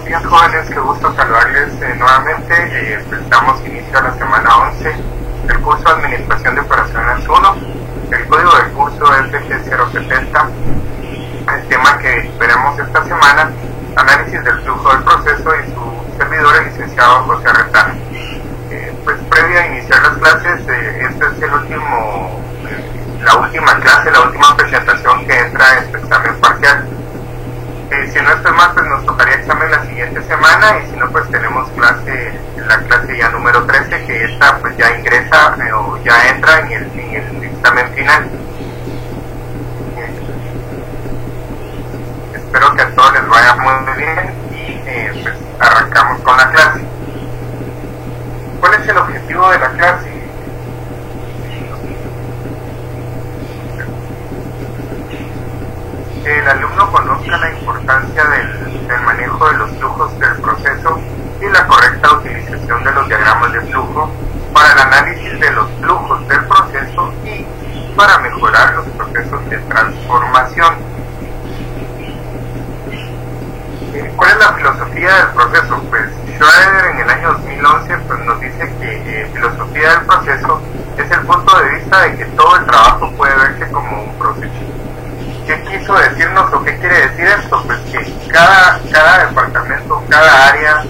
días, jóvenes, qué gusto saludarles nuevamente. Damos inicio a la semana 11 del curso de Administración de Operaciones 1. El código del curso es FG070. El tema que veremos esta semana, análisis del flujo del proceso, y su servidor, el licenciado José Retano. Previo a iniciar las clases, este es la última clase, la última presentación que entra en este examen parcial. Si no estoy mal, pues nos tocaría examen la siguiente semana, y si no, pues tenemos la clase ya número 13, que esta pues ya ingresa o ya entra en el examen final. Espero que a todos les vaya muy bien y pues arrancamos con la clase. ¿Cuál es el objetivo de la clase? Que el alumno conozca la importancia del manejo de los flujos del proceso y la correcta utilización de los diagramas de flujo para el análisis de los flujos del proceso y para mejorar los procesos de transformación. ¿Cuál es la filosofía del proceso? Pues Schroeder en el año 2011 pues, nos dice que filosofía del proceso es el punto de vista de que todo el trabajo puede verse como un proceso. ¿Qué quiso decirnos o qué quiere decir esto? Pues que cada departamento, cada área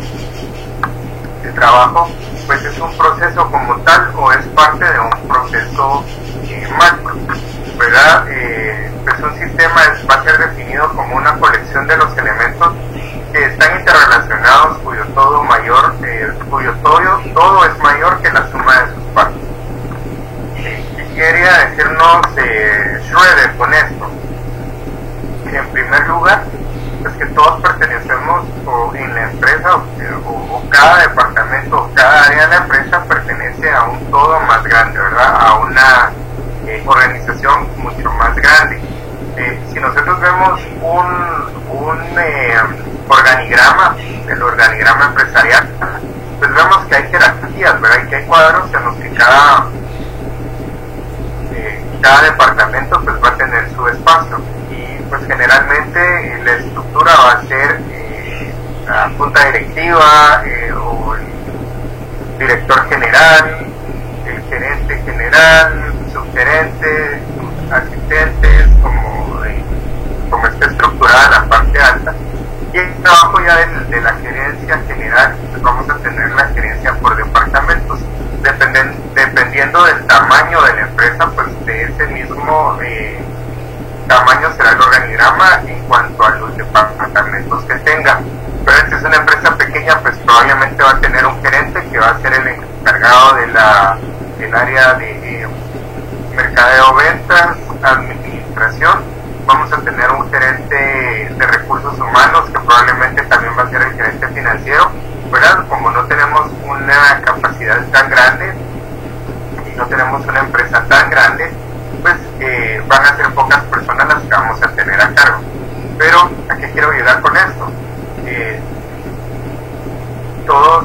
de trabajo, pues es un proceso como tal o es parte de un proceso macro, ¿verdad? Pues un sistema va a ser definido como una colección de los elementos que están interrelacionados, cuyo todo es mayor que la suma de sus partes. ¿Qué quería decirnos Schroeder con esto? En primer lugar, pues que todos pertenecemos en la empresa o cada departamento o cada área de la empresa pertenece a un todo más grande, ¿verdad? A una organización mucho más grande. Si nosotros vemos un organigrama, el organigrama empresarial, pues vemos que hay jerarquías, ¿verdad? Y que hay cuadros en los que cada departamento pues va a tener su espacio. Pues generalmente la estructura va a ser la junta directiva o el director general, el gerente general, subgerente, asistentes, como está estructurada la parte alta. Y el trabajo ya de la gerencia general, pues vamos a tener la gerencia por departamentos. Dependiendo del tamaño de la empresa, pues de ese mismo tamaño será el organigrama en cuanto a los departamentos que tenga. Pero si es una empresa pequeña, pues probablemente va a tener un gerente que va a ser el encargado del área de mercadeo, ventas, administración. Vamos a tener un gerente de recursos humanos que probablemente también va a ser el gerente financiero, ¿verdad? Como no tenemos una capacidad tan grande y no tenemos una empresa tan grande, pues van a ser pocas personas las que vamos a tener a cargo. Pero ¿a qué quiero llegar con esto? Todas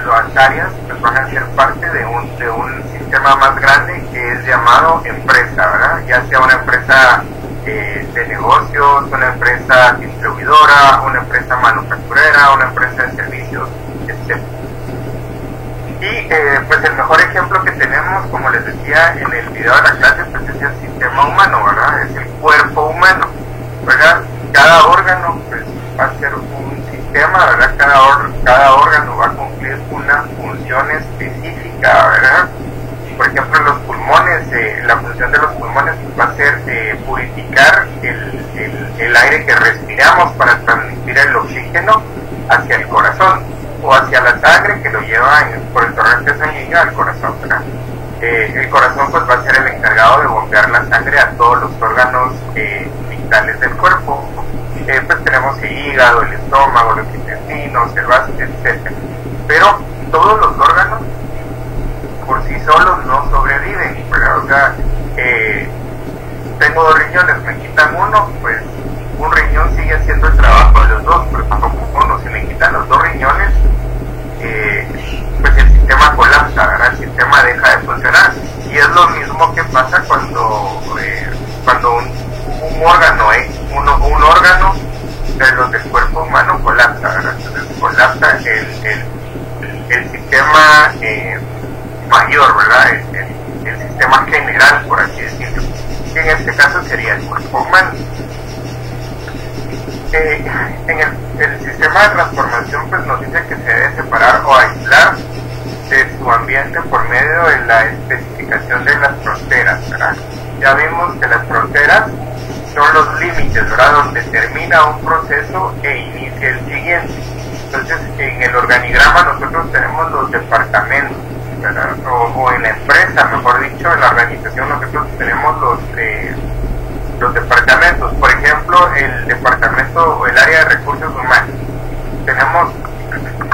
las áreas pues, van a ser parte de un sistema más grande que es llamado empresa, ¿verdad? Ya sea una empresa de negocios, una empresa distribuidora, una empresa manufacturera, una empresa de servicios, etc. Y pues el mejor ejemplo que tenemos, como les decía en el video de la clase, pues es el sistema humano, ¿verdad? Es el cuerpo humano, ¿verdad? Cada órgano pues va a ser un sistema, ¿verdad? Cada órgano va a cumplir una función específica, ¿verdad? Por ejemplo, los pulmones, la función de los pulmones pues, va a ser purificar el aire que respiramos para transmitir el oxígeno hacia el corazón o hacia la sangre que lo lleva por el torrente sanguíneo al corazón, ¿verdad? El corazón pues va a ser el encargado de bombear la sangre a todos los órganos vitales del cuerpo. Pues tenemos el hígado, el estómago, los intestinos, el vaso, etc. Pero todos los órganos por sí solos no sobreviven, ¿verdad? O sea, tengo 2 riñones, me quitan uno, pues un riñón sigue haciendo el trabajo de los dos, pero tampoco uno, si me quitan los 2 riñones, pues el sistema colapsa, ¿verdad? El sistema deja de funcionar. Y es lo mismo que pasa cuando un órgano de los del cuerpo humano colapsa, ¿verdad? Entonces, por humanos. En el sistema de transformación pues nos dice que se debe separar o aislar de su ambiente por medio de la especificación de las fronteras, ¿verdad? Ya vimos que las fronteras son los límites, ¿verdad? Donde termina un proceso e inicia el siguiente. Entonces, en el organigrama nosotros tenemos los departamentos, ¿verdad? O en la empresa, mejor dicho, en la organización nosotros tenemos los departamentos. Por ejemplo, el departamento o el área de recursos humanos. Tenemos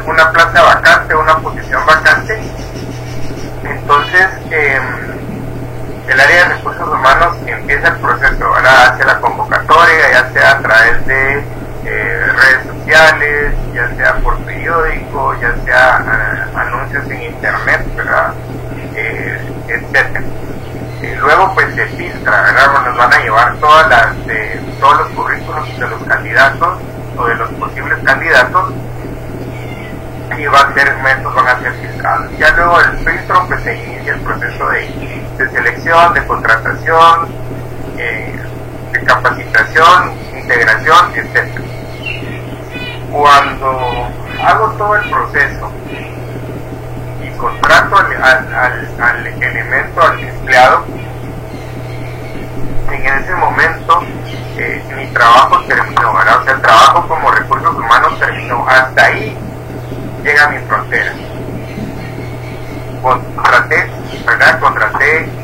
una plaza vacante, una posición vacante. Entonces, el área de recursos humanos empieza el proceso, ¿verdad? Hace la convocatoria, ya sea a través de redes sociales, ya sea por periódico, ya sea anuncios en internet, ¿verdad? Etcétera. Luego pues se filtra, ¿verdad? Nos van a llevar todos los currículos de los candidatos o de los posibles candidatos y estos van a ser filtrados. Ya luego del filtro pues se inicia el proceso de selección, de contratación, de capacitación, integración, etc. Cuando hago todo el proceso y contrato al elemento, al empleado, en ese momento mi trabajo terminó, ¿verdad? O sea, el trabajo como recursos humanos terminó. Hasta ahí llega mi frontera. Contraté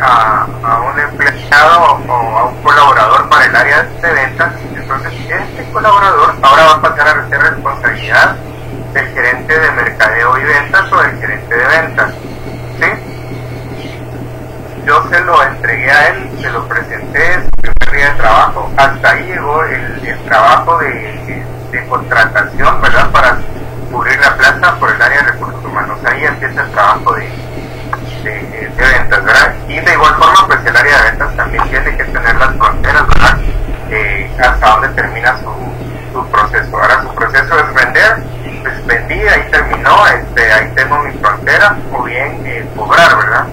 a un empleado o a un colaborador para el área de ventas. Entonces este colaborador ahora va a pasar a ser responsabilidad del gerente de mercadeo y ventas o del gerente de ventas, ¿sí? Yo se lo entregué a él, se lo presenté, su primer día de trabajo. Hasta ahí llegó el trabajo de contratación, ¿verdad? Para cubrir la plaza por el área de recursos humanos. Ahí empieza el trabajo de ventas, ¿verdad? Y de igual forma pues el área de ventas también tiene que tener las fronteras, ¿verdad? Hasta donde termina su proceso. Ahora su proceso es vender, pues vendí, ahí terminó, ahí tengo mi frontera, o bien cobrar, ¿verdad?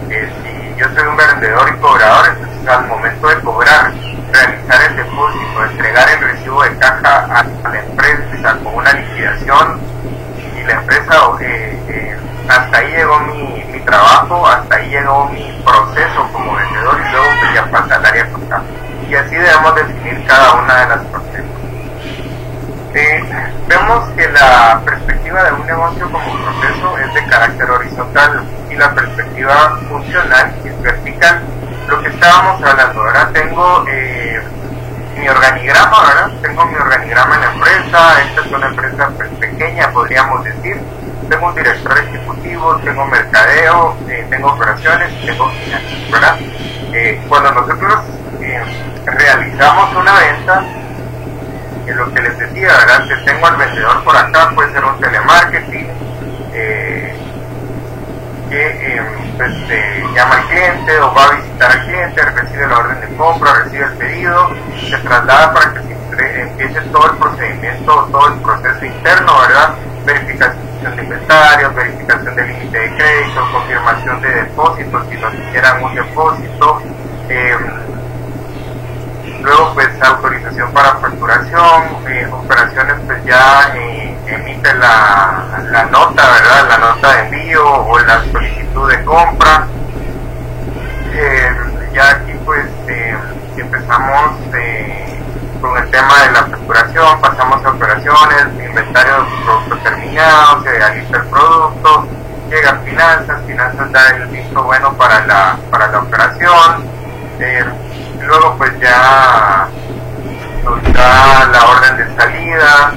Si yo soy un vendedor y cobrador, entonces al momento de cobrar, realizar el depósito, entregar el recibo de caja a la empresa con una liquidación, y la empresa hasta ahí llegó mi trabajo, hasta ahí llegó mi proceso como vendedor, y luego pues ya pasa al área contable. Y así debemos definir cada una de las fronteras. Vemos que la perspectiva de un negocio como proceso es de carácter horizontal y la perspectiva funcional es vertical. Lo que estábamos hablando, ahora tengo mi organigrama, ¿verdad? Tengo mi organigrama en la empresa. Esta es una empresa pues, pequeña, podríamos decir. Tengo un director ejecutivo, tengo mercadeo, tengo operaciones, tengo finanzas, ¿verdad? Cuando nosotros realizamos una venta, lo que les decía, ¿verdad? Que tengo al vendedor por acá, puede ser un telemarketing, que llama al cliente o va a visitar al cliente, recibe la orden de compra, recibe el pedido, se traslada para que se empiece todo el procedimiento, todo el proceso interno, ¿verdad? Verificación de inventarios, verificación del límite de crédito, confirmación de depósitos si nos hicieran un depósito, luego pues autorización para facturación, operaciones pues ya emite la nota, ¿verdad? La nota de envío o la solicitud de compra. Ya aquí pues empezamos con el tema de la facturación, pasamos a operaciones, inventario de productos terminados, se realiza el producto, llega finanzas da el visto bueno para la operación, luego pues ya nos da la orden de salida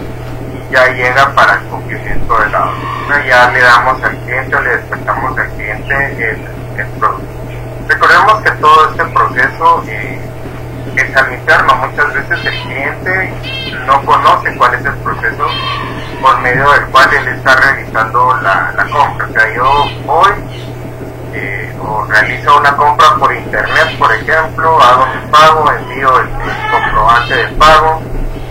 y ya llega para el cumplimiento de la orden. Ya le damos al cliente o le despertamos al cliente el producto. Recordemos que todo este proceso es al interno. Muchas veces el cliente no conoce cuál es el proceso por medio del cual él está realizando la compra. O sea, yo voy o realizo una compra por internet, por ejemplo, hago mi pago, envío el comprobante de pago,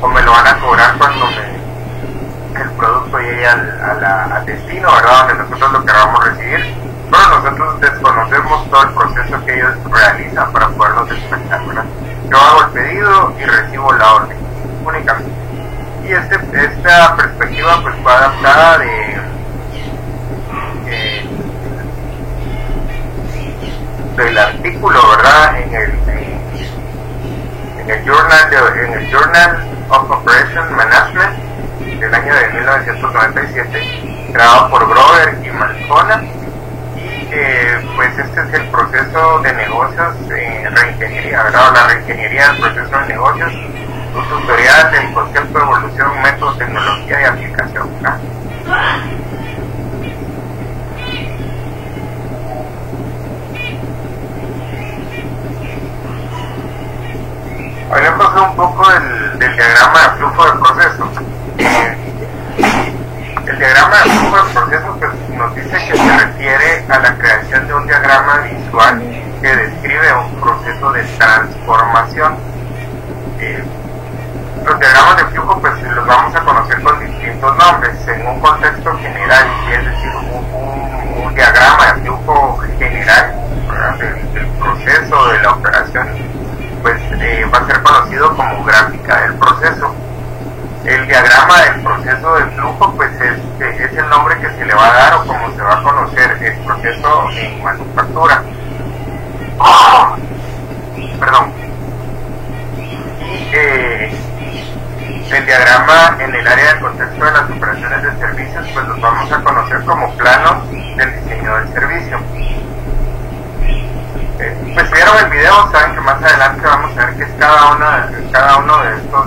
o me lo van a cobrar cuando el producto llegue al destino, ¿verdad? Donde nosotros lo queramos recibir. Pero nosotros desconocemos todo el proceso que ellos realizan para podernos descuentar, ¿verdad? yo hago el pedido y recibo la orden, únicamente. Y esta perspectiva pues fue adaptada del artículo, ¿verdad? En el Journal of Operation Management del año de 1997, creado por Grover y Malcona. Y pues este es el proceso de negocios en reingeniería, ¿verdad? La reingeniería del proceso de negocios, un tutorial del concepto de evolución, método, tecnología y aplicación, ¿verdad? Hablemos un poco del diagrama de flujo de proceso. El diagrama de flujo de proceso pues, nos dice que se refiere a la creación de un diagrama visual que describe un proceso de transformación. Los diagramas de flujo pues los vamos a conocer con distintos nombres en un contexto general, es decir, un diagrama de flujo general del proceso de la operación pues va a ser conocido como gráfica del proceso. El diagrama del proceso de flujo pues es el nombre que se le va a dar o como se va a conocer el proceso en manufactura. Perdón. Y el diagrama en el área del contexto de las operaciones de servicios pues los vamos a conocer como planos del diseño del servicio. Pues vieron el video, saben que más adelante vamos a ver qué es cada uno de estos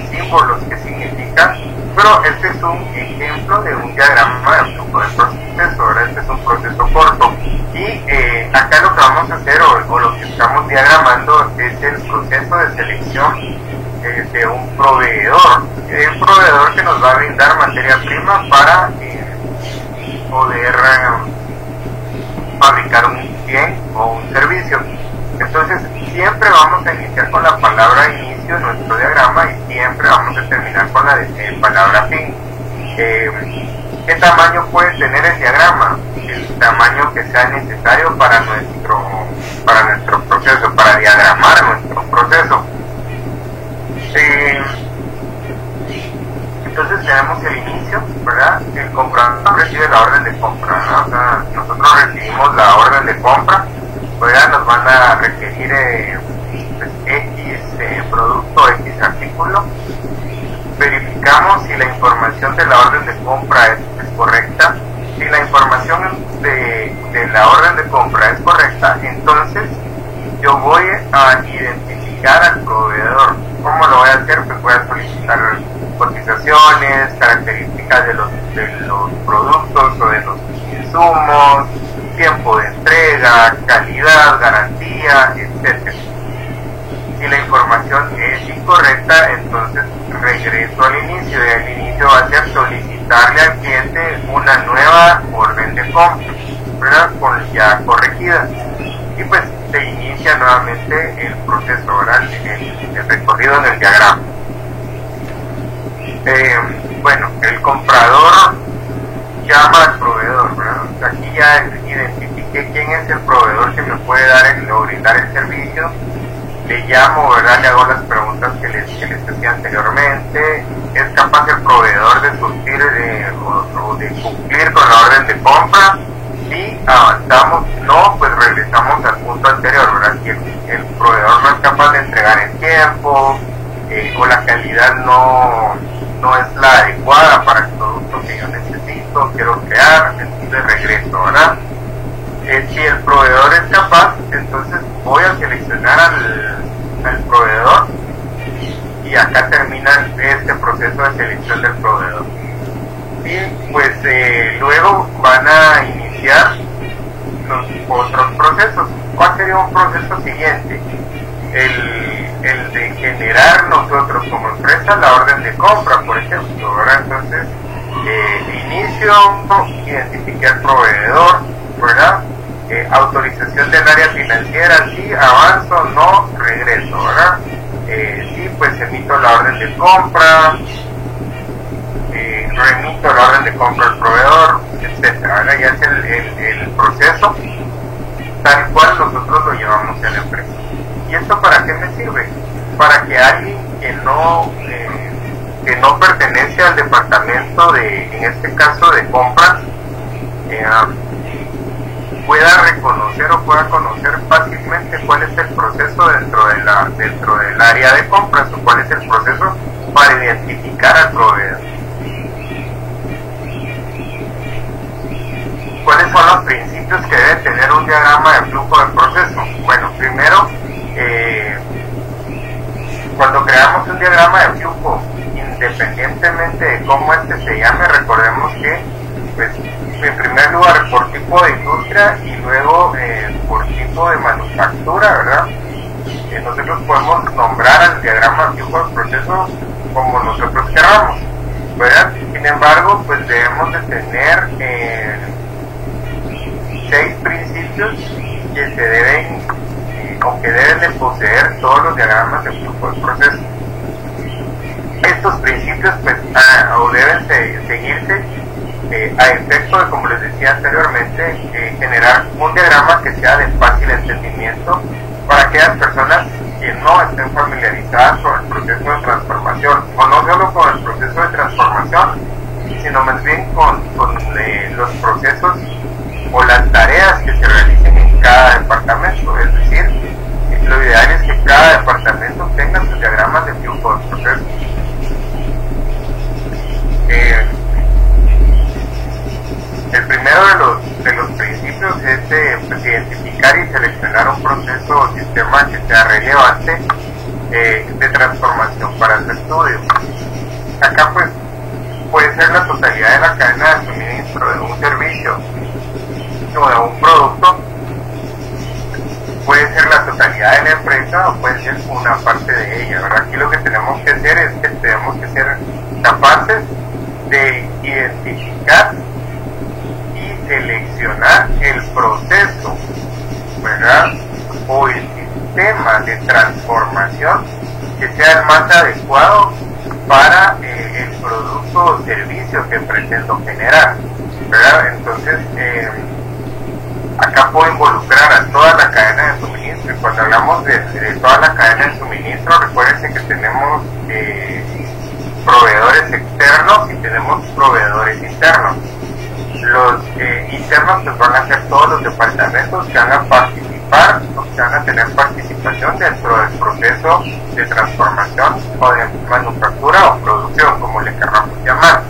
símbolos que significa, pero este es un ejemplo de un diagrama de flujo de proceso. Ahora este es un proceso corto y acá lo que vamos a hacer o lo que estamos diagramando es el proceso de selección de un proveedor que nos va a brindar materia prima para poder fabricar un bien o un servicio. Entonces siempre vamos a iniciar con la palabra inicio en nuestro diagrama y siempre vamos a terminar con la palabra fin. ¿Qué tamaño puede tener el diagrama? El tamaño que sea necesario para nuestro proceso, para diagramar nuestro proceso. Entonces tenemos el inicio, ¿verdad? El comprador recibe la orden de compra, ¿no? O sea, nosotros recibimos la orden de compra, ¿verdad? Nos van a requerir pues, X producto, X artículo. Verificamos si la información de la orden de compra es correcta. Si la información de la orden de compra es correcta, entonces yo voy a identificar al proveedor. ¿Cómo lo voy a hacer? Pues voy a solicitar cotizaciones, características de los productos o de los insumos, tiempo de entrega, calidad, garantía, etc. Si la información es incorrecta, entonces regreso al inicio y al inicio va a ser solicitarle al cliente una nueva orden de compra, ¿verdad? Ya corregida. Y pues se inicia nuevamente el proceso, ¿verdad? El recorrido en el diagrama. Bueno, el comprador llama al proveedor, ¿verdad? Aquí ya identifiqué quién es el proveedor que me puede dar o brindar el servicio. Le llamo, ¿verdad? Le hago las preguntas que les decía anteriormente. ¿Es capaz el proveedor de surtir o de cumplir con la orden de compra? Si avanzamos, no, pues regresamos al punto anterior, ¿verdad? Si el proveedor no es capaz de entregar en tiempo o la calidad no es la adecuada para el producto que yo necesito, quiero crear, entonces regreso, ¿verdad? Si el proveedor es capaz, entonces voy a seleccionar al proveedor y acá termina este proceso de selección del proveedor. Y pues luego van a iniciar los otros procesos. ¿Cuál sería un proceso siguiente? El de generar nosotros como empresa la orden de compra, por ejemplo, ¿verdad? Entonces, inicio, identifique al proveedor, ¿verdad? Autorización del área financiera, sí, avanzo, no, regreso, ¿verdad? Sí, pues emito la orden de compra, remito la orden de compra al proveedor, etcétera, ¿verdad? Ya es el proceso tal cual nosotros lo llevamos en la empresa. ¿Y esto para qué me sirve? Para que alguien que no pertenece al departamento en este caso de compras, pueda reconocer o pueda conocer fácilmente cuál es el proceso dentro del área de compras, o cuál es el proceso para identificar al proveedor. ¿Cuáles son los principios que debe tener un diagrama de flujo de proceso? Bueno, primero, cuando creamos un diagrama de flujo, independientemente de cómo se llame, recordemos que, pues, en primer lugar por tipo de industria y luego por tipo de manufactura, ¿verdad? Nosotros podemos nombrar al diagrama de flujo de proceso como nosotros queramos, ¿verdad? Sin embargo, pues debemos de tener 6 principios que se deben o que deben de poseer todos los diagramas de flujo de proceso. Estos principios pues o deben seguirse a efecto de, como les decía anteriormente, generar un diagrama que sea de fácil entendimiento para aquellas personas que no estén familiarizadas con el proceso de transformación, o no solo con el proceso de transformación, sino más bien con los procesos o las tareas que se realicen en cada departamento. Es decir, lo ideal es que cada departamento tenga sus diagramas de flujo de proceso. El primero de los principios es pues, identificar y seleccionar un proceso o sistema que sea relevante de transformación para su estudio. Acá pues puede ser la totalidad de la cadena de suministro de un servicio o de un producto, puede ser la totalidad de la empresa o puede ser una parte de ella, ¿verdad? Aquí lo que tenemos que hacer es que tenemos que ser capaces de identificar y seleccionar el proceso, ¿verdad? O el sistema de transformación que sea el más adecuado para el producto o servicio que pretendo generar, ¿verdad? Entonces, acá puedo involucrar a toda la cadena de suministro. Y cuando hablamos de toda la cadena de suministro, recuérdense que tenemos proveedores externos y tenemos proveedores internos. Los internos pues van a ser todos los departamentos que van a participar o que van a tener participación dentro del proceso de transformación o de manufactura o producción, como le queramos llamar.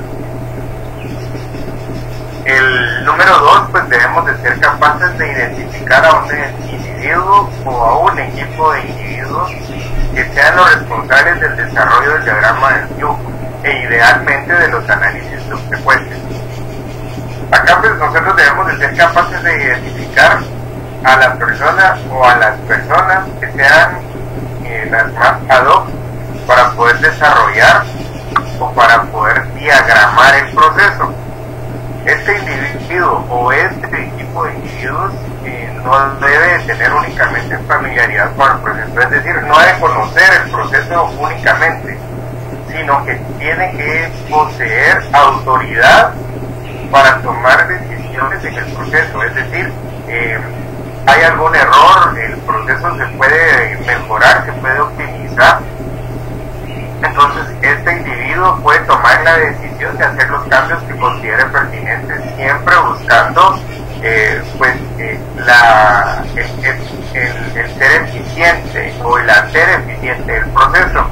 El número 2, pues debemos de ser capaces de identificar a un individuo o a un equipo de individuos que sean los responsables del desarrollo del diagrama del flujo e idealmente de los análisis subsecuentes. Acá pues nosotros debemos de ser capaces de identificar a la persona o a las personas que sean las más ad hoc para poder desarrollar o para poder diagramar el proceso. Este individuo o este equipo de individuos no debe tener únicamente familiaridad con el proceso, es decir, no debe conocer el proceso únicamente, sino que tiene que poseer autoridad para tomar decisiones en el proceso. Es decir, hay algún error, el proceso se puede mejorar, se puede optimizar. Entonces este individuo puede tomar la decisión de hacer los cambios que considere pertinentes, siempre buscando pues el ser eficiente o el hacer eficiente el proceso,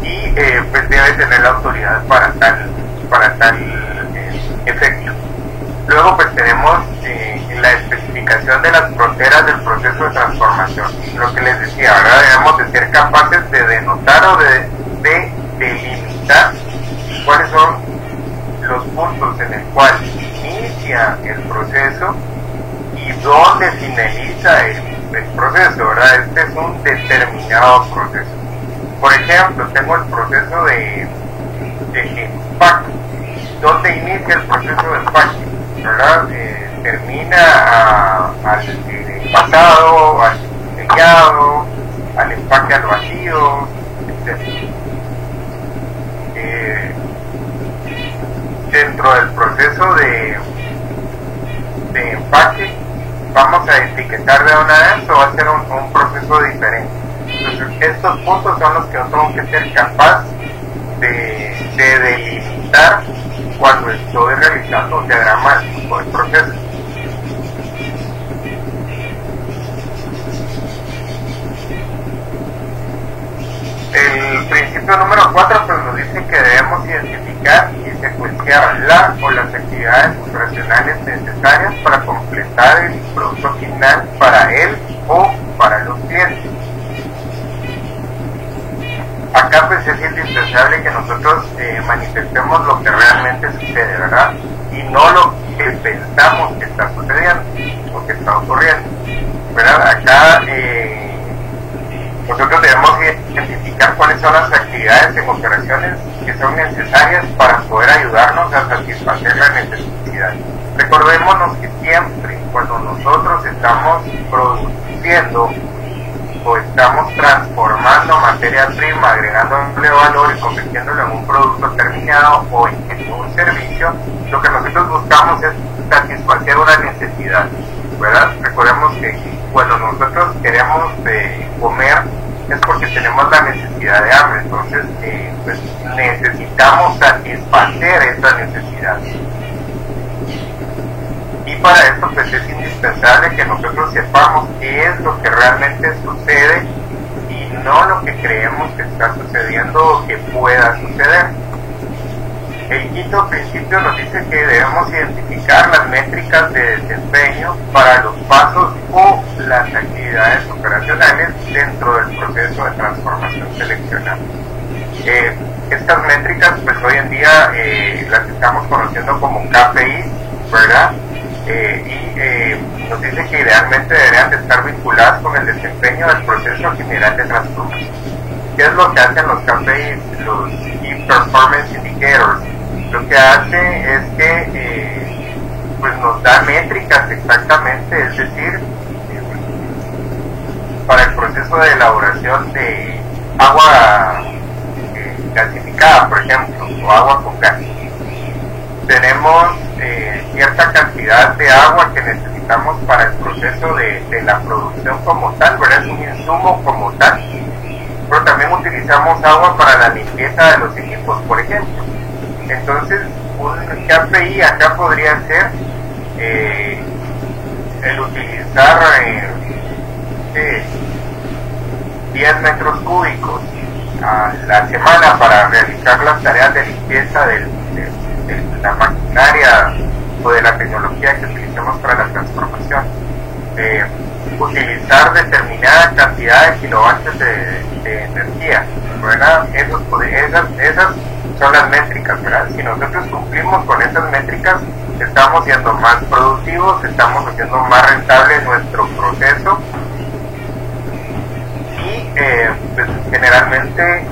y pues debe tener la autoridad para tal efecto. Luego pues tenemos la especificación de las fronteras del proceso de transformación. Lo que les decía, ahora debemos de ser capaces de denotar o de delimitar cuáles son los puntos en el cual inicia el proceso y dónde finaliza el proceso, ¿verdad? Este es un determinado proceso. Por ejemplo, tengo el proceso de empaque. ¿Dónde inicia el proceso de empaque? ¿Verdad? Termina al envasado, al sellado, al empaque al vacío, etc. Dentro del proceso de empaque vamos a etiquetar de una vez o va a ser un proceso diferente. Entonces, estos puntos son los que yo tengo que ser capaz de delimitar cuando estoy realizando un diagrama de flujo de proceso. El principio número 4 pues nos dice que debemos identificar y secuenciar la o las actividades operacionales necesarias para completar el producto final para él o para los clientes. Acá pues es indispensable que nosotros manifestemos lo que realmente sucede, ¿verdad? Y no lo que pensamos que está sucediendo o que está ocurriendo, ¿verdad? Acá nosotros debemos identificar cuáles son las actividades en operaciones que son necesarias para poder ayudarnos a satisfacer la necesidad. Recordémonos que siempre cuando nosotros estamos produciendo o estamos transformando materia prima, agregándole valor y convirtiéndolo en un producto terminado o en un servicio, lo que nosotros buscamos es satisfacer una necesidad, ¿verdad? Recordemos que cuando nosotros queremos comer es porque tenemos la necesidad de hambre, entonces pues necesitamos satisfacer esa necesidad. Y para esto pues es indispensable que nosotros sepamos qué es lo que realmente sucede y no lo que creemos que está sucediendo o que pueda suceder. El quinto principio nos dice que debemos identificar las métricas de desempeño para los pasos o las actividades operacionales dentro del proceso de transformación seleccionada. Estas métricas pues hoy en día las estamos conociendo como KPIs, ¿verdad? Y nos dice que idealmente deberían de estar vinculadas con el desempeño del proceso general de transformación. ¿Qué es lo que hacen los KPIs? Los Key Performance Indicators. Lo que hace es que pues nos da métricas exactamente, es decir, para el proceso de elaboración de agua gasificada, por ejemplo, o agua con gas. Tenemos cierta cantidad de agua que necesitamos para el proceso de la producción como tal, ¿verdad? Es un insumo como tal, pero también utilizamos agua para la limpieza de los equipos, por ejemplo. Entonces, un KPI acá podría ser el utilizar 10 metros cúbicos a la semana para realizar las tareas de limpieza de la maquinaria o de la tecnología que utilicemos para la transformación. Utilizar determinada cantidad de kilovatios de energía, ¿verdad? Esas son las métricas, ¿verdad? Si nosotros cumplimos con esas métricas, estamos siendo más productivos, estamos haciendo más rentable nuestro proceso y pues, generalmente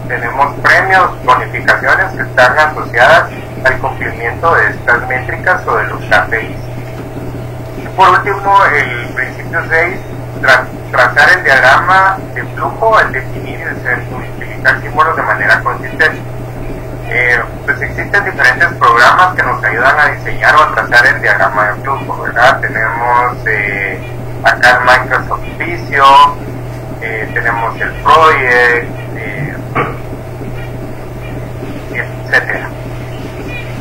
tenemos premios, bonificaciones que están asociadas al cumplimiento de estas métricas o de los KPIs. Y por último, el principio 6, trazar el diagrama de flujo al definir y utilizar símbolos de manera consistente. Pues existen diferentes programas que nos ayudan a diseñar o a trazar el diagrama de flujo, ¿verdad? Tenemos acá el Microsoft Visio, tenemos el Project, etcétera.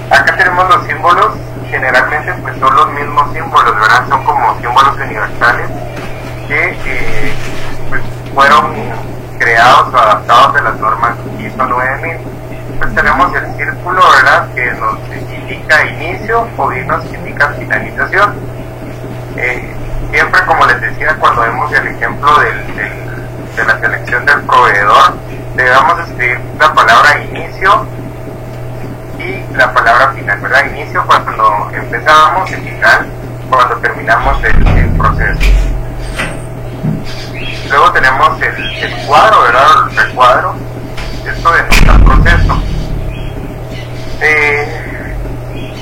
Acá tenemos los símbolos, generalmente pues son los mismos símbolos, ¿verdad? Son como símbolos universales que pues fueron creados o adaptados de las normas ISO 9000. Pues tenemos el círculo, ¿verdad? Que nos indica inicio o bien nos indica finalización. Siempre, como les decía, cuando vemos el ejemplo de la selección del proveedor, debemos escribir la palabra inicio y la palabra final, ¿verdad? Inicio cuando empezamos y final cuando terminamos el proceso. Luego tenemos el cuadro, ¿verdad? El recuadro. Esto denota el proceso.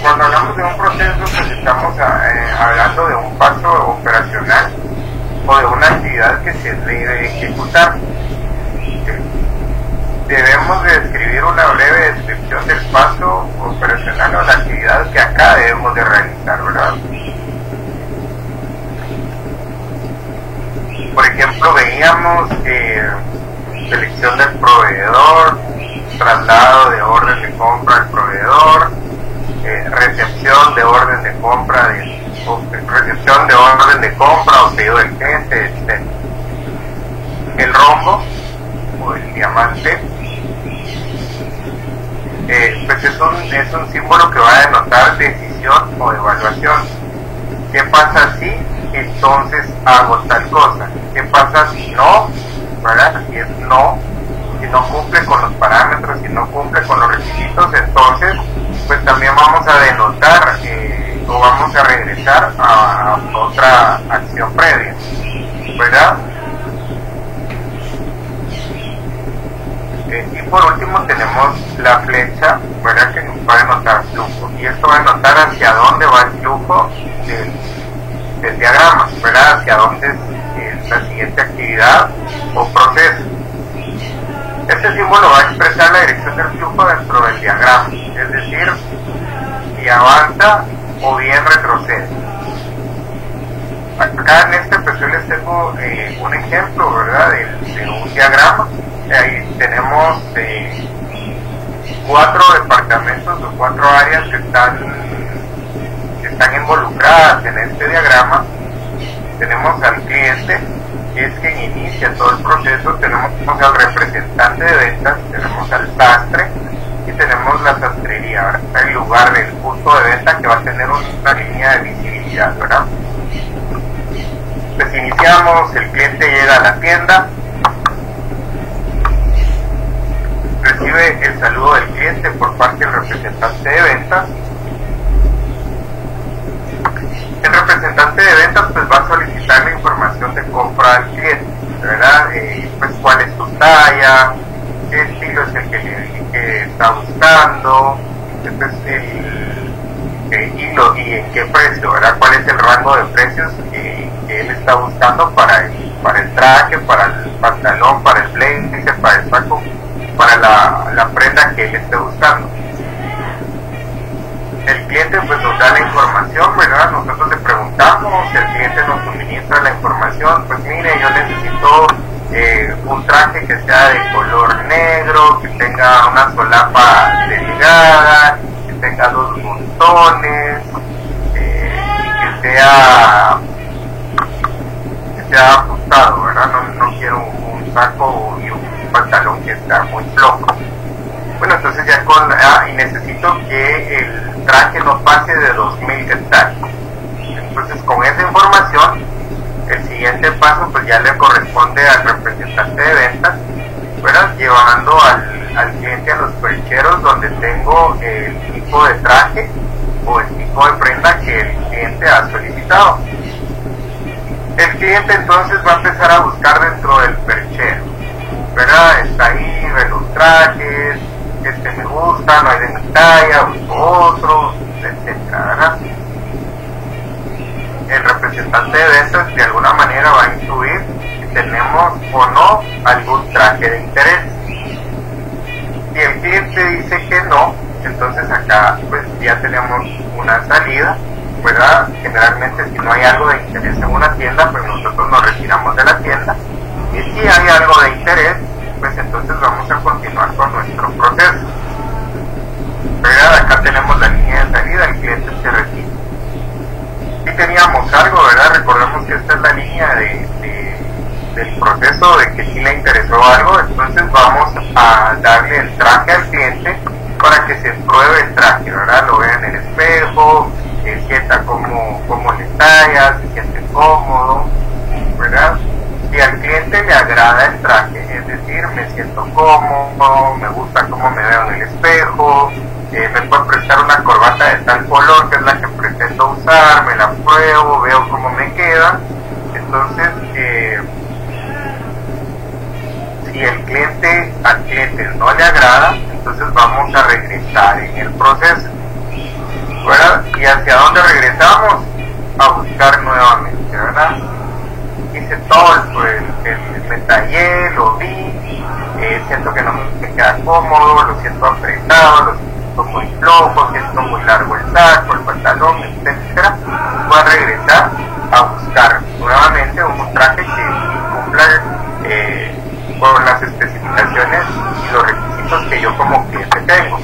Cuando hablamos de un proceso, pues estamos hablando de un paso operacional o de una actividad que se debe ejecutar. Debemos de escribir una breve descripción del paso operacional o la actividad que acá debemos de realizar, ¿verdad? recepción del proveedor, traslado de orden de compra al proveedor, recepción de orden de compra o pedido del cliente, etc. El rombo o el diamante pues es un símbolo que va a denotar decisión o evaluación. ¿Qué pasa si entonces hago tal cosa? ¿Qué pasa si no? ¿Verdad? Si es no, si no cumple con los parámetros, si no cumple con los requisitos, entonces pues también vamos a denotar o vamos a regresar a otra acción previa, ¿verdad? Y por último tenemos la flecha, ¿verdad?, que nos va a denotar flujo, y esto va a denotar hacia dónde va el flujo del diagrama, ¿verdad?, hacia dónde es la siguiente actividad o proceso. Este símbolo va a expresar la dirección del flujo dentro del diagrama, es decir, si avanza o bien retrocede. Acá en este pues yo les tengo un ejemplo, ¿verdad?, de un diagrama. Ahí tenemos 4 departamentos o 4 áreas que están involucradas en este diagrama. Tenemos al cliente, que es quien inicia todo el proceso, tenemos al representante de ventas, tenemos al sastre y tenemos la sastrería, ¿verdad?, el lugar del punto de venta que va a tener una línea de visibilidad, ¿verdad? Pues iniciamos, el cliente llega a la tienda, recibe el saludo del cliente por parte del representante de ventas. El representante de ventas pues va a solicitar la información de compra al cliente, ¿verdad? Pues cuál es tu talla, qué estilo es el que está buscando, pues, y en qué precio, ¿verdad? Cuál es el rango de precios que él está buscando para el traje, para el pantalón, para el blazer, para el saco, para la prenda que él esté buscando. El cliente pues nos da la información, ¿verdad? Nosotros le preguntamos, el cliente nos suministra la información, pues mire, yo necesito un traje que sea de color negro, que tenga una solapa delgada, que tenga 2 botones, y que sea ajustado, ¿verdad? No quiero un saco y un pantalón que está muy flojo. Bueno, entonces ya y necesito que el traje no pase de 2000 quetzales. Entonces con esa información, el siguiente paso pues ya le corresponde al representante de ventas, ¿verdad?, llevando al cliente a los percheros donde tengo el tipo de traje o el tipo de prenda que el cliente ha solicitado. El cliente entonces va a empezar a buscar dentro del perchero, ¿verdad? Está ahí, ve los trajes, este me gusta, no hay de mi talla, busco otro, etcétera, ¿verdad? El representante de ventas de alguna manera va a intuir si tenemos o no algún traje de interés. Si el cliente dice que no, entonces acá pues ya tenemos una salida, ¿verdad? Generalmente si no hay algo de interés en una tienda, pues nosotros nos retiramos de la tienda, y si hay algo de interés, pues entonces vamos a continuar con nuestro proceso, ¿verdad? Acá tenemos la línea de salida, el cliente se retira. Si teníamos algo, ¿verdad? Recordemos que esta es la línea del proceso de que si le interesó algo, entonces vamos a darle el traje al cliente para que se pruebe el traje, ¿verdad? Lo vea en el espejo, sienta cómo le talla, se siente cómodo, ¿verdad? Si al cliente le agrada el traje, es decir, me siento cómodo, me gusta cómo me veo en el espejo, me puedo prestar una corbata de tal color que es la que pretendo usar, me la pruebo, veo cómo me queda. Entonces, si al cliente no le agrada, entonces vamos a regresar en el proceso, ¿verdad? ¿Y hacia dónde regresamos? A buscar nuevamente, ¿verdad? Hice todo me tallé, lo vi, siento que no me queda cómodo, lo siento apretado, lo siento muy flojo, siento muy largo el saco, el pantalón, etcétera. Voy a regresar a buscar nuevamente un traje que cumpla con las especificaciones requisitos que yo como cliente tengo.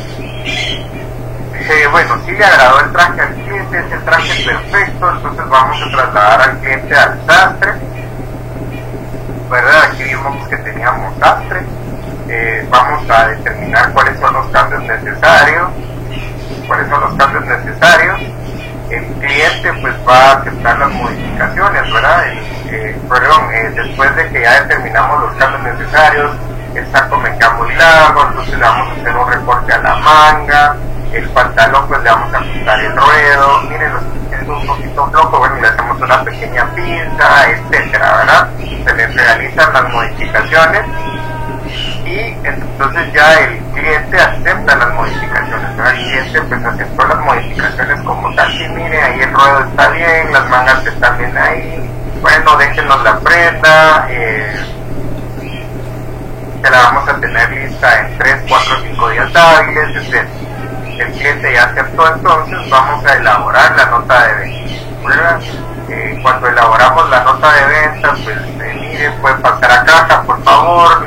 Bueno, si le agradó el traje al cliente, es el traje perfecto, entonces vamos a trasladar al cliente al sastre, ¿verdad? Aquí vimos que teníamos sastre. Vamos a determinar cuáles son los cambios necesarios. El cliente pues va a aceptar las modificaciones, ¿verdad? Después de que ya determinamos los cambios necesarios, el saco me queda muy largo, entonces le vamos a hacer un recorte a la manga, el pantalón pues le vamos a ajustar el ruedo, miren, es un poquito flojo, bueno, le hacemos una pequeña pinza, etcétera, ¿verdad? Se le realizan las modificaciones y entonces ya el cliente acepta las modificaciones, ¿verdad? El cliente pues aceptó las modificaciones como tal, y mire, ahí el ruedo está bien, las mangas están bien ahí, bueno, déjenos la prenda, que la vamos a tener lista en 3, 4, 5 días hábiles, etc. El cliente ya aceptó, entonces vamos a elaborar la nota de venta, ¿verdad? Cuando elaboramos la nota de venta, pues mire, puede pasar a caja, por favor,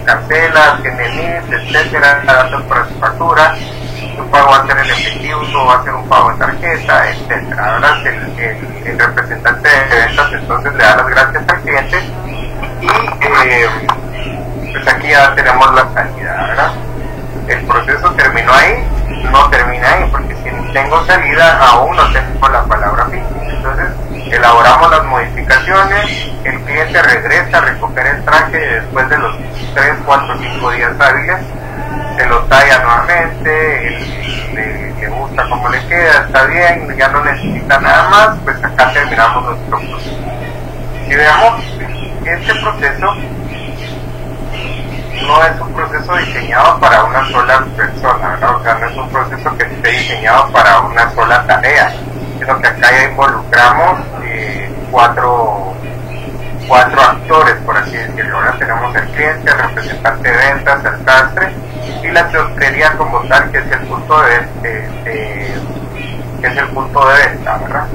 cancela, tiene NIT, etcétera, datos para su factura, su pago va a ser en efectivo, va a ser un pago en tarjeta, etcétera, ¿verdad? El representante de ventas entonces le da las gracias al cliente y pues aquí ya tenemos la salida, ¿verdad? El proceso terminó ahí, no termina ahí, porque si tengo salida aún no tengo la palabra física. Entonces elaboramos las modificaciones, el cliente regresa a recoger el traje después de los 3, 4, 5 días hábiles, se lo talla nuevamente, le gusta cómo le queda, está bien, ya no necesita nada más, pues acá terminamos nuestro proceso. Si veamos, este proceso no es un proceso diseñado para una sola persona, ¿verdad? O sea, no es un proceso que esté diseñado para una sola tarea, sino que acá ya involucramos cuatro actores, por así decirlo. Ahora tenemos el cliente, el representante de ventas, el sastre y la tesorería como tal, que es el punto de venta, ¿verdad?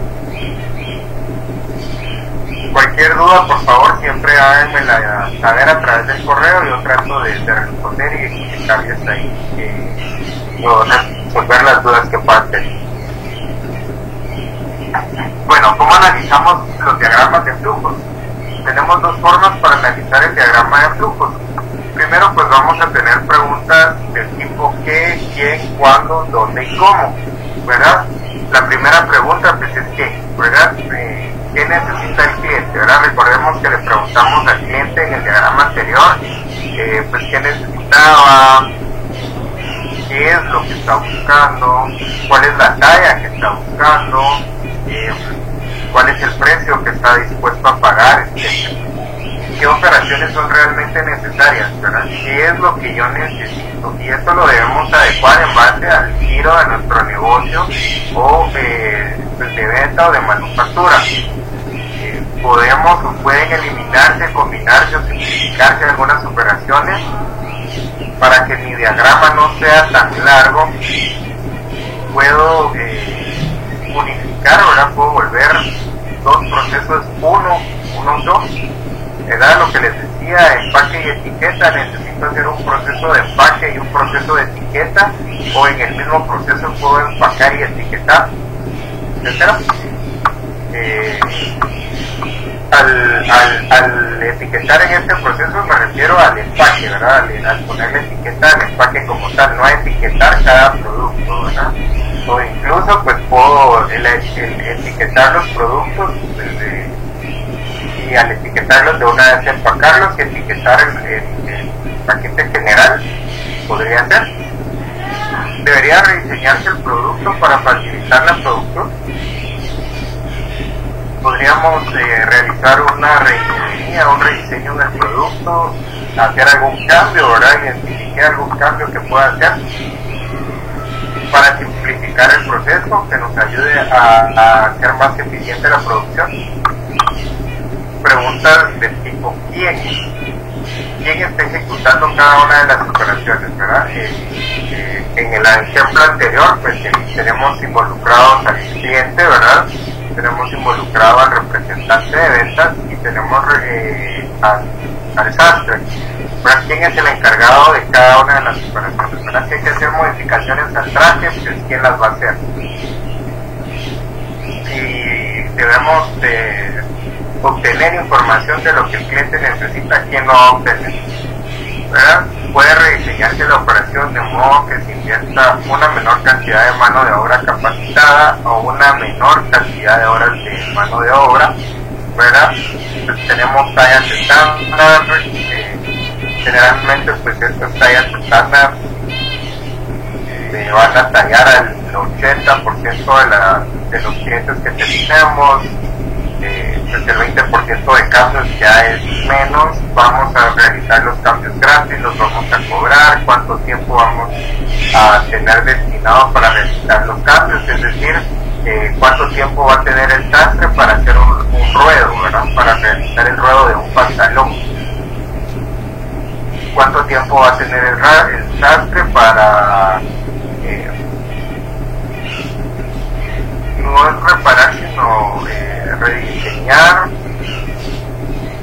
Cualquier duda, por favor, siempre háganmela saber a través del correo y yo trato de responder y explicarles ahí o resolver las dudas que puedan tener. Bueno, ¿cómo analizamos los diagramas de flujos? Tenemos dos formas para analizar el diagrama de flujos. Primero, pues vamos a tener preguntas del tipo qué, quién, cuándo, dónde y cómo, ¿verdad? La primera pregunta pues es qué, ¿verdad? ¿Qué necesita el cliente? ¿Verdad? Recordemos que le preguntamos al cliente en el diagrama anterior, pues qué necesitaba, qué es lo que está buscando, cuál es la talla que está buscando, cuál es el precio que está dispuesto a pagar, etc. ¿Qué operaciones son realmente necesarias? ¿Verdad? ¿Qué es lo que yo necesito? Y esto lo debemos adecuar en base al giro de nuestro negocio o pues de venta o de manufactura. Podemos o pueden eliminarse, combinarse o simplificarse algunas operaciones para que mi diagrama no sea tan largo. Puedo unificar, ahora puedo volver dos procesos, uno, dos. Era lo que les decía, empaque y etiqueta. Necesito hacer un proceso de empaque y un proceso de etiqueta, o en el mismo proceso puedo empacar y etiquetar, etcétera. Al etiquetar en este proceso me refiero al empaque, ¿verdad? Al poner la etiqueta al empaque como tal, no a etiquetar cada producto, ¿verdad? O incluso pues puedo etiquetar los productos y al etiquetarlos de una vez empacarlos y etiquetar el paquete general, podría ser. Debería rediseñarse el producto para facilitar la producción. Podríamos realizar una reingeniería, un rediseño del producto, hacer algún cambio, ¿verdad? Identificar algún cambio que pueda hacer para simplificar el proceso, que nos ayude a hacer más eficiente la producción. Preguntas del tipo ¿quién está ejecutando cada una de las operaciones, ¿verdad? En el ejemplo anterior, pues tenemos involucrados al cliente, ¿verdad? Tenemos involucrado al representante de ventas y tenemos al sastre. ¿verdad? ¿Quién es el encargado de cada una de las operaciones? ¿Verdad? Si hay que hacer modificaciones al traje, pues ¿quién las va a hacer? Si debemos de obtener información de lo que el cliente necesita, ¿quién lo va a obtener? ¿Verdad? Puede rediseñarse la operación de modo que se invierta una menor cantidad de mano de obra capacitada o una menor cantidad de horas de mano de obra, ¿verdad? Pues tenemos tallas estándar, generalmente pues estas tallas estándar van a tallar al 80% de los clientes que tenemos, pues el 20% de casos ya es menos. Vamos a realizar los cambios gratis, los vamos a cobrar, cuánto tiempo vamos a tener destinado para realizar los cambios, es decir, cuánto tiempo va a tener el sastre para hacer un ruedo, ¿verdad? Para realizar el ruedo de un pantalón, cuánto tiempo va a tener el sastre para no es reparar sino rediseñar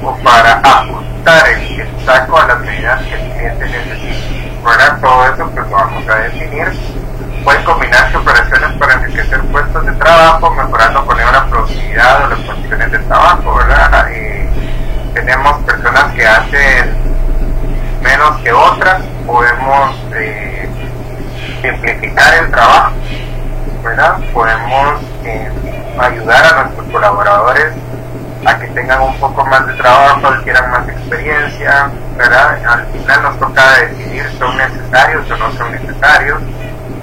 o para ajustar el saco a las medidas que el cliente necesita, ¿verdad? Todo eso pues lo vamos a definir. Pueden combinarse operaciones para enriquecer puestos de trabajo, mejorando con ello la productividad o las condiciones de trabajo, ¿verdad? Tenemos personas que hacen menos que otras, podemos simplificar el trabajo, ¿verdad? Podemos ayudar a nuestros colaboradores a que tengan un poco más de trabajo, adquieran más experiencia, ¿verdad? Al final nos toca decidir si son necesarios o no son necesarios,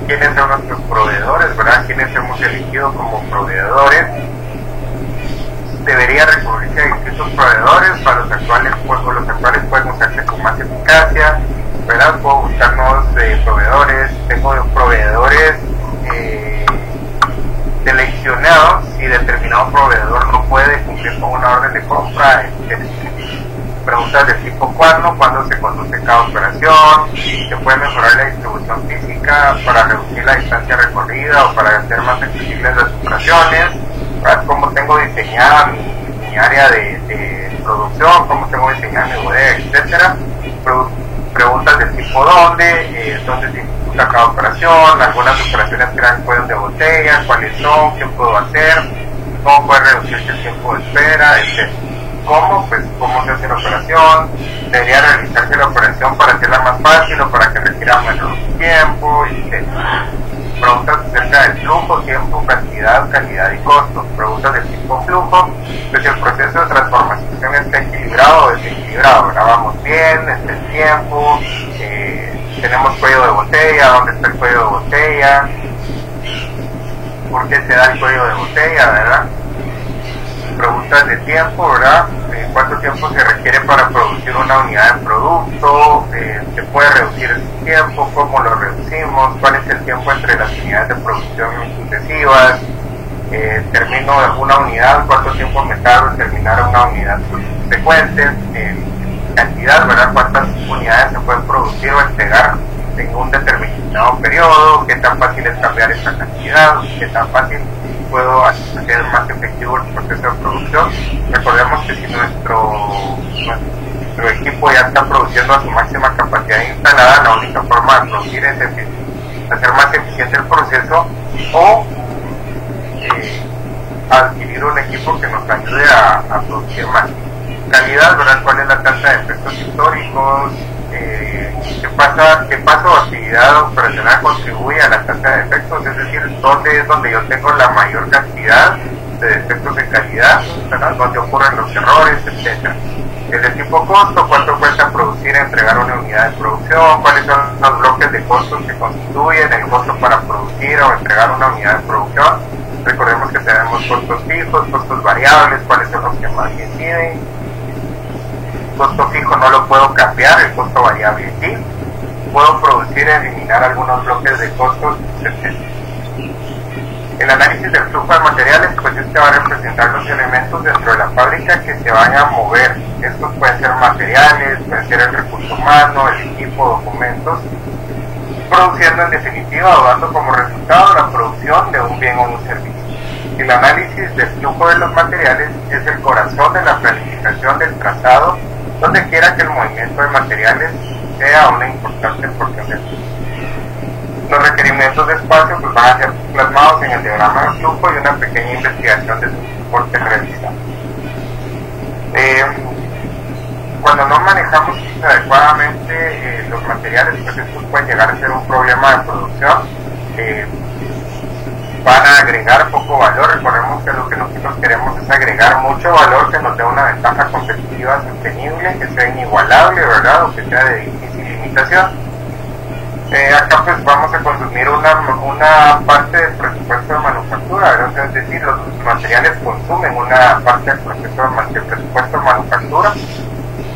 quiénes son nuestros proveedores, ¿verdad? Quiénes hemos elegido como proveedores. Debería recurrirse a distintos proveedores para los actuales pueden usarse con más eficacia, ¿verdad? Puedo buscar nuevos proveedores, tengo proveedores seleccionados. Si determinado proveedor no puede cumplir con una orden de compra, preguntas del tipo cuándo se conduce cada operación, se puede mejorar la distribución física para reducir la distancia recorrida o para hacer más accesibles las operaciones, ¿verdad? Cómo tengo diseñada mi área de producción, cómo tengo diseñada mi bodega, etcétera. Preguntas del tipo dónde se ejecuta cada operación, algunas operaciones crean cuellos de botella, cuáles son, qué puedo hacer, cómo puede reducirse el tiempo de espera, etc. ¿Cómo? Pues cómo se hace la operación, debería realizarse la operación para hacerla más fácil o para que requiera menos tiempo, etc. Preguntas acerca del flujo, tiempo, cantidad, calidad y costo. Preguntas del tipo flujo, pues el proceso de transformación está equilibrado o desequilibrado, ¿verdad? Vamos bien, está el tiempo, tenemos cuello de botella, ¿dónde está el cuello de botella? ¿Por qué se da el cuello de botella, verdad? Preguntas de tiempo, ¿verdad? ¿Cuánto tiempo se requiere para producir una unidad de producto? ¿Se puede reducir el tiempo? ¿Cómo lo reducimos? ¿Cuál es el tiempo entre las unidades de producción sucesivas? Termino una unidad, ¿cuánto tiempo me tardo en terminar una unidad subsecuente? Cantidad, ¿verdad? ¿Cuántas unidades se pueden producir o entregar en un determinado periodo? ¿Qué tan fácil es cambiar esa cantidad? ¿Qué tan fácil puedo hacer más efectivo el proceso de producción? Recordemos que si nuestro equipo ya está produciendo a su máxima capacidad instalada, la única forma de producir es hacer más eficiente el proceso o adquirir un equipo que nos ayude a producir más. Calidad, ¿verdad? ¿Cuál es la tasa de efectos históricos? ¿Qué paso o actividad operacional contribuye a la tasa de efectos? Es decir, ¿dónde es donde yo tengo la mayor cantidad de defectos de calidad, ¿verdad? ¿Dónde ocurren los errores, etcétera? Es de tipo costo, ¿cuánto cuesta producir y entregar una unidad de producción? ¿Cuáles son los bloques de costos que constituyen el costo para producir o entregar una unidad de producción? Recordemos que tenemos costos fijos, costos variables, ¿cuáles son los que más inciden? Costo fijo no lo puedo cambiar, el costo variable sí. Puedo producir y eliminar algunos bloques de costos, etc. El análisis del flujo de materiales, pues este va a representar los elementos dentro de la fábrica que se van a mover. Estos pueden ser materiales, pueden ser el recurso humano, el equipo, documentos, produciendo en definitiva o dando como resultado la producción de un bien o un servicio. El análisis del flujo de los materiales es el corazón de la planificación del trazado donde quiera que el movimiento de materiales sea una importante porción del flujo. Los requerimientos de espacio pues, van a ser plasmados en el diagrama de flujo y una pequeña investigación de soporte realizado. Cuando no manejamos adecuadamente los materiales, pues esto puede llegar a ser un problema de producción. Van a agregar poco valor. Recordemos que lo que nosotros queremos es agregar mucho valor que nos dé una ventaja competitiva sostenible, que sea inigualable, ¿verdad? O que sea de difícil limitación. Acá pues vamos a consumir una parte del presupuesto de manufactura, ¿verdad? Es decir, los materiales consumen una parte del presupuesto de manufactura.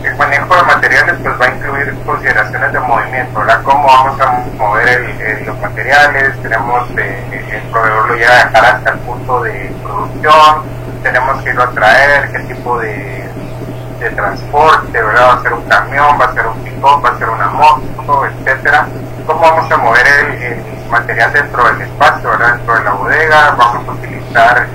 El manejo de materiales pues va a incluir consideraciones de movimiento, ¿verdad? Cómo vamos a mover los materiales, tenemos el proveedor lo lleva a dejar hasta el punto de producción, tenemos que irlo a traer, qué tipo de transporte, ¿verdad? Va a ser un camión, va a ser un pick-up, va a ser una moto, etcétera. Cómo vamos a mover el material dentro del espacio, ¿verdad? Dentro de la bodega, vamos a utilizar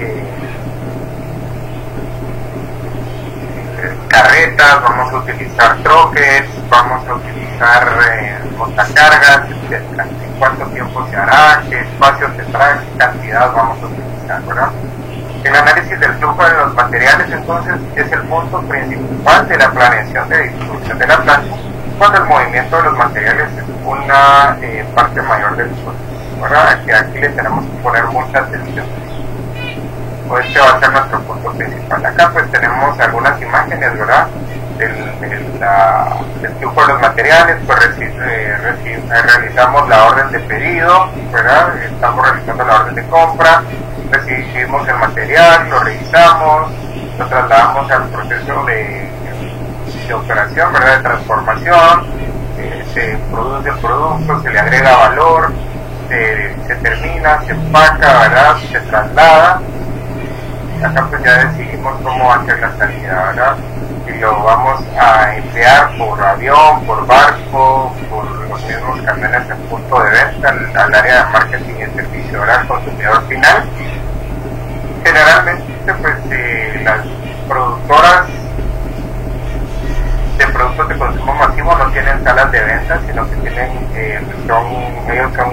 carretas, vamos a utilizar troques, vamos a utilizar montacargas, etcétera. ¿En cuánto tiempo se hará? ¿Qué espacio se trae? ¿Qué cantidad vamos a utilizar, verdad? El análisis del flujo de los materiales, entonces, es el punto principal de la planeación de distribución de la planta, cuando el movimiento de los materiales es una parte mayor del proceso, ¿verdad? Aquí le tenemos que poner mucha atención. Pues este va a ser nuestro punto principal. Acá pues tenemos algunas imágenes, ¿verdad? Del flujo de los materiales, pues realizamos la orden de pedido, ¿verdad? Estamos realizando la orden de compra, recibimos el material, lo revisamos, lo trasladamos al proceso de operación, ¿verdad? De transformación, se produce el producto, se le agrega valor, se termina, se empaca, ¿verdad? Se traslada. Acá pues ya decidimos cómo va a ser la salida, ¿verdad? Y lo vamos a enviar por avión, por barco, por los mismos camiones al punto de venta, al área de marketing y servicio, ¿verdad? Al consumidor final. Generalmente pues las productoras de productos de consumo masivo no tienen salas de venta, sino que tienen, ellos son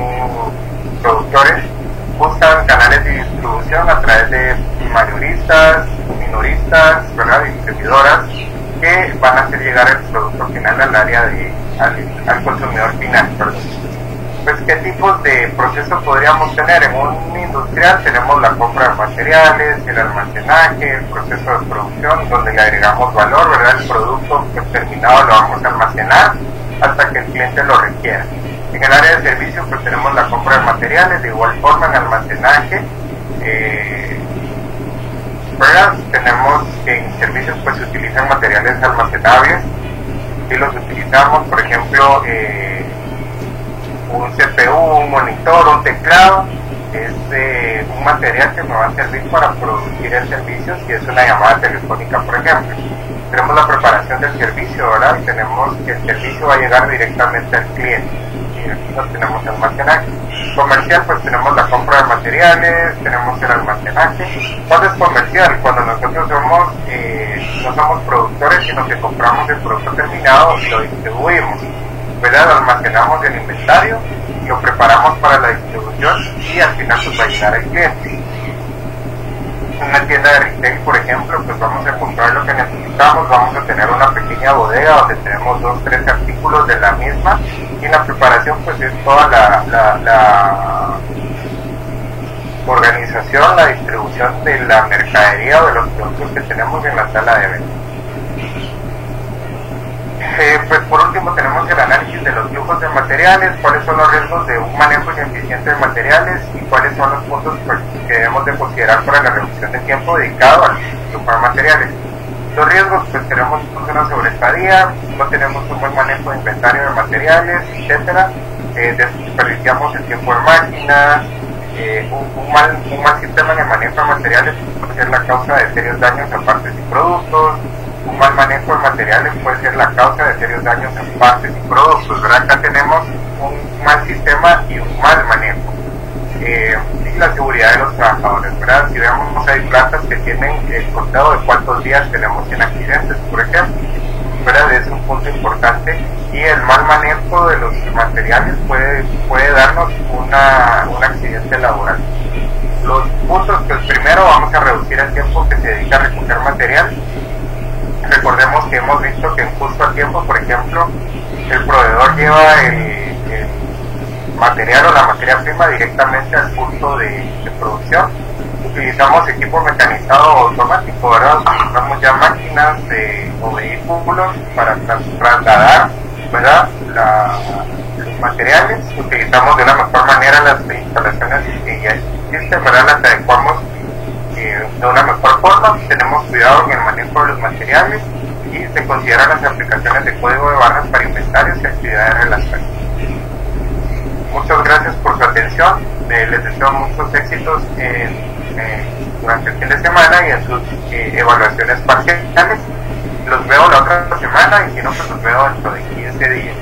productores, buscan canales de distribución a través de mayoristas, minoristas, ¿verdad? Distribuidoras que van a hacer llegar el producto final al área al consumidor final, perdón. Pues qué tipos de proceso podríamos tener. En un industrial tenemos la compra de materiales, el almacenaje, el proceso de producción donde le agregamos valor, ¿verdad? El producto terminado lo vamos a almacenar hasta que el cliente lo requiera. En el área de servicios pues tenemos la compra de materiales, de igual forma en almacenaje, ¿verdad? Tenemos que en servicios pues se utilizan materiales almacenables y los utilizamos, por ejemplo, un CPU, un monitor, un teclado, es un material que me va a servir para producir el servicio si es una llamada telefónica, por ejemplo. Tenemos la preparación del servicio, ¿verdad? Y tenemos que el servicio va a llegar directamente al cliente. Y aquí no tenemos almacenaje. Comercial, pues tenemos la compra de materiales, tenemos el almacenaje. ¿Cuándo es comercial? Cuando nosotros no somos productores, sino que compramos el producto terminado y lo distribuimos, ¿verdad? Lo almacenamos en el inventario, lo preparamos para la distribución y al final pues va a llegar al cliente. En una tienda de retail, por ejemplo, pues vamos a comprar lo que necesitamos, vamos a tener una pequeña bodega donde tenemos 2 o 3 artículos de la misma y la preparación pues es toda la organización, la distribución de la mercadería o de los productos que tenemos en la sala de venta. Pues por último tenemos el análisis de los flujos de materiales, cuáles son los riesgos de un manejo ineficiente de materiales y cuáles son los puntos pues, que debemos de considerar para la reducción de tiempo dedicado al flujo de materiales. Los riesgos, pues tenemos una sobreestadía, no tenemos un buen manejo de inventario de materiales, etcétera, desperdiciamos el tiempo de máquinas, un mal sistema de manejo de materiales puede ser la causa de serios daños a partes y productos. Un mal manejo de materiales puede ser la causa de serios daños en partes y productos, ¿verdad? Acá tenemos un mal sistema y un mal manejo. Y la seguridad de los trabajadores, ¿verdad? Si vemos, hay plantas que tienen el conteo de cuántos días tenemos sin accidentes, por ejemplo. ¿verdad? Es un punto importante, y el mal manejo de los materiales puede darnos un accidente laboral. Los puntos, pues primero vamos a reducir el tiempo que se dedica a recoger material. Recordemos que hemos visto que en justo a tiempo, por ejemplo, el proveedor lleva el material o la materia prima directamente al punto de producción. Utilizamos equipo mecanizado automático, ¿verdad? Utilizamos ya máquinas o vehículos para trasladar, ¿verdad?, los materiales. Utilizamos de una mejor manera las instalaciones que ya existen, ¿verdad? Las adecuamos de una mejor forma. Tenemos cuidado en el manejo de los materiales y se consideran las aplicaciones de código de barras para inventarios y actividades relacionadas. Muchas gracias por su atención. Les deseo muchos éxitos durante el fin de semana y en sus evaluaciones parciales. Los veo la otra semana, y si no, pues los veo dentro de 15 días.